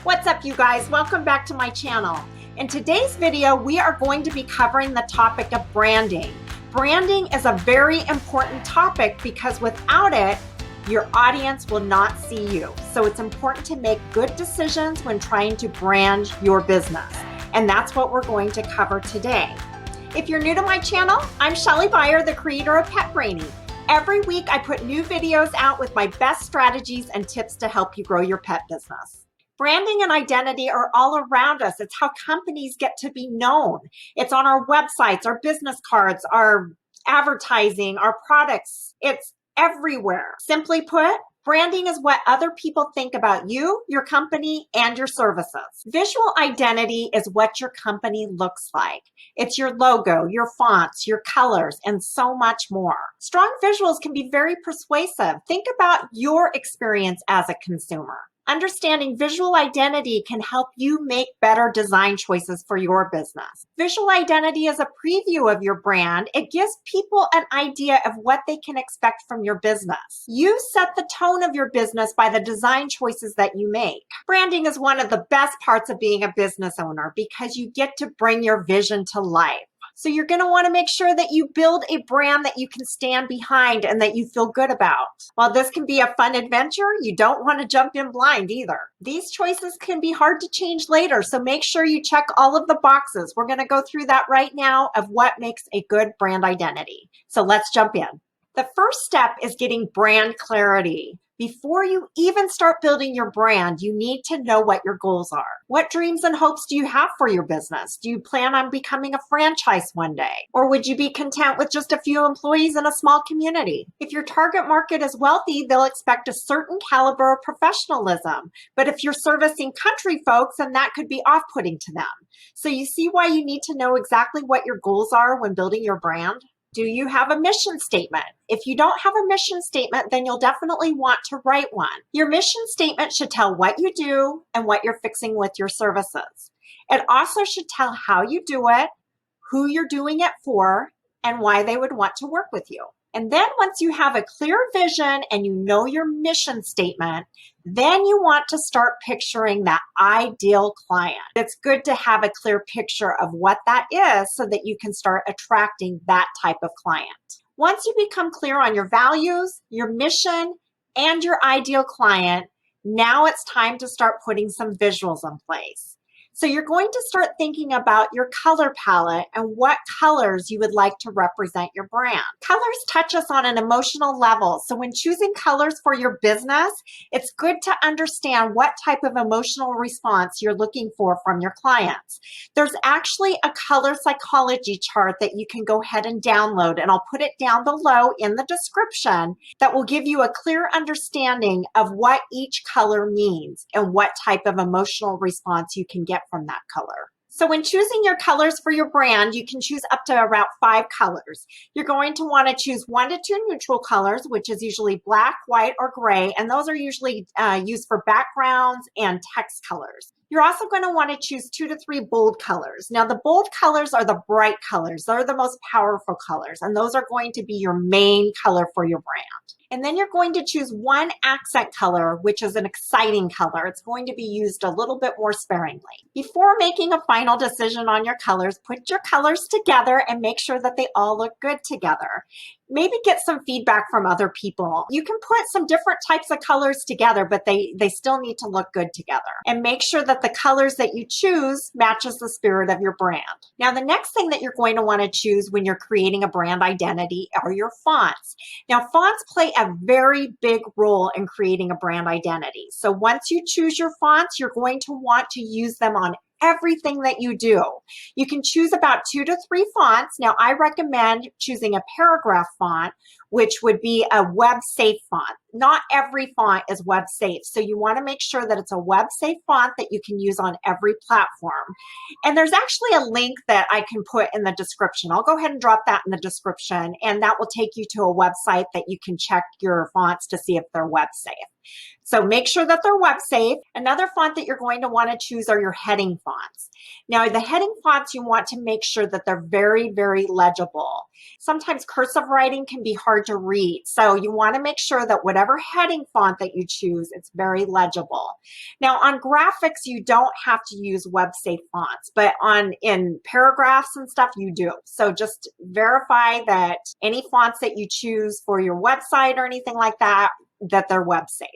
What's up, you guys? Welcome back to my channel. In today's video, we are going to be covering the topic of branding. Branding is a very important topic because without it, your audience will not see you. So it's important to make good decisions when trying to brand your business. And that's what we're going to cover today. If you're new to my channel, I'm Shelly Beyer, the creator of Pet Brainy. Every week, I put new videos out with my best strategies and tips to help you grow your pet business. Branding and identity are all around us. It's how companies get to be known. It's on our websites, our business cards, our advertising, our products. It's everywhere. Simply put, branding is what other people think about you, your company, and your services. Visual identity is what your company looks like. It's your logo, your fonts, your colors, and so much more. Strong visuals can be very persuasive. Think about your experience as a consumer. Understanding visual identity can help you make better design choices for your business. Visual identity is a preview of your brand. It gives people an idea of what they can expect from your business. You set the tone of your business by the design choices that you make. Branding is one of the best parts of being a business owner because you get to bring your vision to life. So you're going to want to make sure that you build a brand that you can stand behind and that you feel good about. While this can be a fun adventure, you don't want to jump in blind either. These choices can be hard to change later, so make sure you check all of the boxes. We're going to go through that right now of what makes a good brand identity. So let's jump in. The first step is getting brand clarity. Before you even start building your brand, you need to know what your goals are. What dreams and hopes do you have for your business? Do you plan on becoming a franchise one day? Or would you be content with just a few employees in a small community? If your target market is wealthy, they'll expect a certain caliber of professionalism. But if you're servicing country folks, then that could be off-putting to them. So you see why you need to know exactly what your goals are when building your brand? Do you have a mission statement? If you don't have a mission statement, then you'll definitely want to write one. Your mission statement should tell what you do and what you're fixing with your services. It also should tell how you do it, who you're doing it for, and why they would want to work with you. And then once you have a clear vision and you know your mission statement, then you want to start picturing that ideal client. It's good to have a clear picture of what that is so that you can start attracting that type of client. Once you become clear on your values, your mission, and your ideal client, now it's time to start putting some visuals in place. So you're going to start thinking about your color palette and what colors you would like to represent your brand. Colors touch us on an emotional level. So when choosing colors for your business, it's good to understand what type of emotional response you're looking for from your clients. There's actually a color psychology chart that you can go ahead and download, and I'll put it down below in the description that will give you a clear understanding of what each color means and what type of emotional response you can get from that color. So when choosing your colors for your brand, you can choose up to about 5 colors. You're going to want to choose 1 to 2 neutral colors, which is usually black, white, or gray, and those are usually used for backgrounds and text colors. You're also going to want to choose 2 to 3 bold colors. Now, the bold colors are the bright colors. They're the most powerful colors, and those are going to be your main color for your brand. And then you're going to choose 1 accent color, which is an exciting color. It's going to be used a little bit more sparingly. Before making a final decision on your colors, put your colors together and make sure that they all look good together. Maybe get some feedback from other people. You can put some different types of colors together, but they still need to look good together. And make sure that the colors that you choose matches the spirit of your brand. Now, the next thing that you're going to want to choose when you're creating a brand identity are your fonts. Now, fonts play a very big role in creating a brand identity. So once you choose your fonts, you're going to want to use them on everything that you do. You can choose about 2 to 3 fonts. Now, I recommend choosing a paragraph font, which would be a web-safe font. Not every font is web-safe, so you want to make sure that it's a web-safe font that you can use on every platform. And there's actually a link that I can put in the description. I'll go ahead and drop that in the description, and that will take you to a website that you can check your fonts to see if they're web-safe. So make sure that they're web safe. Another font that you're going to want to choose are your heading fonts. Now, the heading fonts, you want to make sure that they're very, very legible. Sometimes cursive writing can be hard to read. So you want to make sure that whatever heading font that you choose, it's very legible. Now, on graphics, you don't have to use web safe fonts, but in paragraphs and stuff, you do. So just verify that any fonts that you choose for your website or anything like that, that they're web safe.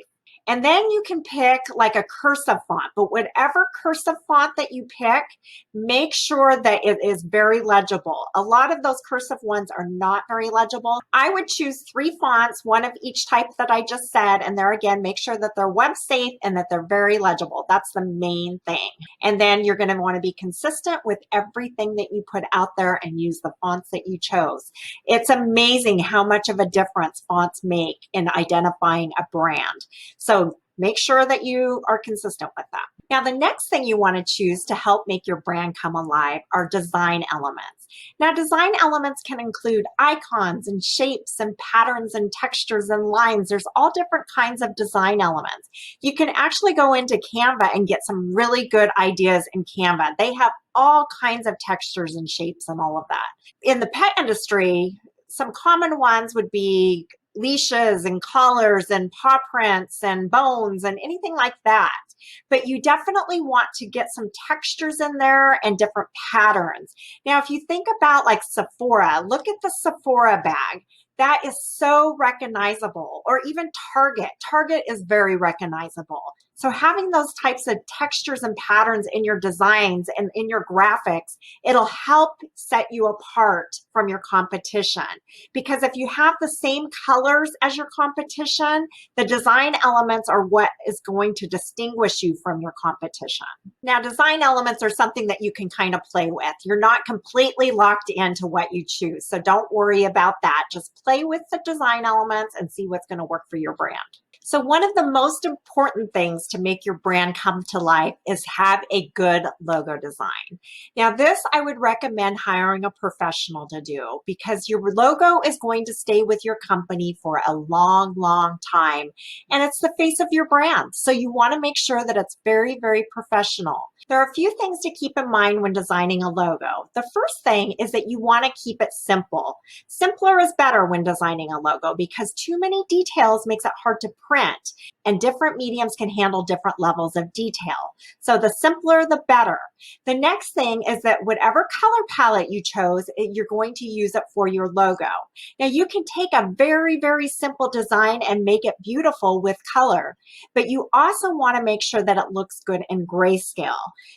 And then you can pick like a cursive font, but whatever cursive font that you pick, make sure that it is very legible. A lot of those cursive ones are not very legible. I would choose 3 fonts, one of each type that I just said, and there again, make sure that they're web safe and that they're very legible. That's the main thing. And then you're going to want to be consistent with everything that you put out there and use the fonts that you chose. It's amazing how much of a difference fonts make in identifying a brand. So make sure that you are consistent with that. Now, the next thing you want to choose to help make your brand come alive are design elements. Now, design elements can include icons and shapes and patterns and textures and lines. There's all different kinds of design elements. You can actually go into Canva and get some really good ideas in Canva. They have all kinds of textures and shapes and all of that. In the pet industry, some common ones would be leashes and collars and paw prints and bones and anything like that. But you definitely want to get some textures in there and different patterns. Now, if you think about like Sephora, look at the Sephora bag. That is so recognizable. Or even Target. Target is very recognizable. So having those types of textures and patterns in your designs and in your graphics, it'll help set you apart from your competition. Because if you have the same colors as your competition, the design elements are what is going to distinguish you from your competition. Now, design elements are something that you can kind of play with. You're not completely locked into what you choose. So don't worry about that. Just play with the design elements and see what's going to work for your brand. So one of the most important things to make your brand come to life is have a good logo design. Now, this I would recommend hiring a professional to do because your logo is going to stay with your company for a long, long time. And it's the face of your brand. So you want to make sure that it's very, very professional. There are a few things to keep in mind when designing a logo. The first thing is that you want to keep it simple. Simpler is better when designing a logo because too many details makes it hard to print, and different mediums can handle different levels of detail. So the simpler, the better. The next thing is that whatever color palette you chose, you're going to use it for your logo. Now you can take a very, very simple design and make it beautiful with color, but you also want to make sure that it looks good in grayscale.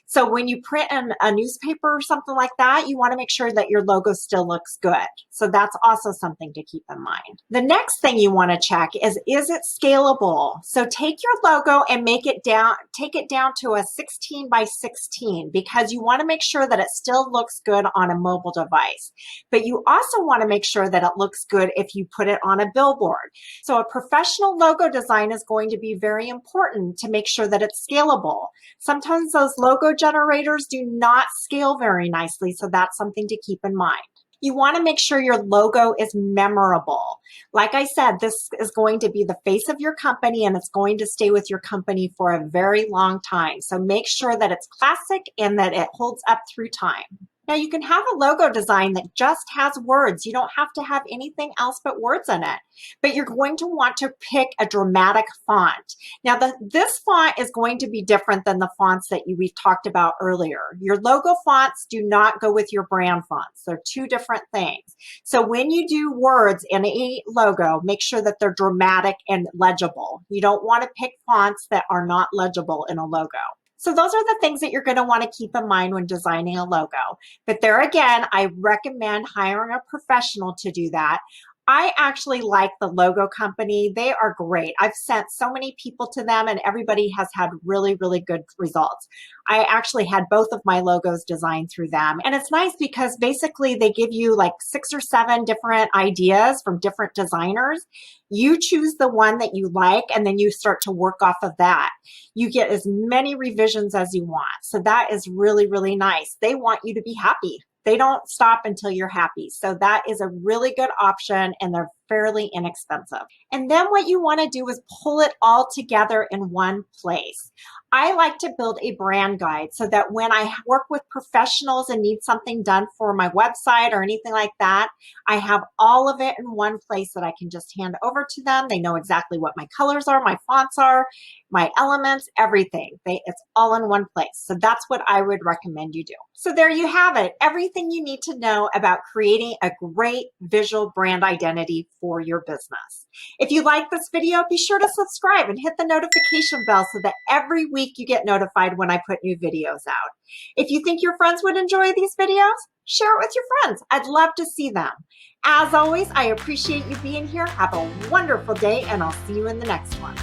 So when you print a newspaper or something like that, you want to make sure that your logo still looks good. So that's also something to keep in mind. The next thing you want to check is it scalable? So take your logo and take it down to a 16 by 16 because you want to make sure that it still looks good on a mobile device. But you also want to make sure that it looks good if you put it on a billboard. So a professional logo design is going to be very important to make sure that it's scalable. Sometimes those logo generators do not scale very nicely, so that's something to keep in mind. You want to make sure your logo is memorable. Like I said, this is going to be the face of your company and it's going to stay with your company for a very long time. So make sure that it's classic and that it holds up through time. Now you can have a logo design that just has words. You don't have to have anything else but words in it, but you're going to want to pick a dramatic font. Now this font is going to be different than the fonts that we've talked about earlier. Your logo fonts do not go with your brand fonts. They're two different things. So when you do words in a logo, make sure that they're dramatic and legible. You don't want to pick fonts that are not legible in a logo. So those are the things that you're going to want to keep in mind when designing a logo. But there again, I recommend hiring a professional to do that. I actually like the logo company. They are great. I've sent so many people to them and everybody has had really, really good results. I actually had both of my logos designed through them. And it's nice because basically they give you like 6 or 7 different ideas from different designers. You choose the one that you like and then you start to work off of that. You get as many revisions as you want. So that is really, really nice. They want you to be happy. They don't stop until you're happy. So that is a really good option and they're fairly inexpensive. And then what you want to do is pull it all together in one place. I like to build a brand guide so that when I work with professionals and need something done for my website or anything like that, I have all of it in one place that I can just hand over to them. They know exactly what my colors are, my fonts are, my elements, everything. It's all in one place. So that's what I would recommend you do. So there you have it. Everything you need to know about creating a great visual brand identity for your business. If you like this video, be sure to subscribe and hit the notification bell so that every week you get notified when I put new videos out. If you think your friends would enjoy these videos, share it with your friends. I'd love to see them. As always, I appreciate you being here. Have a wonderful day, and I'll see you in the next one.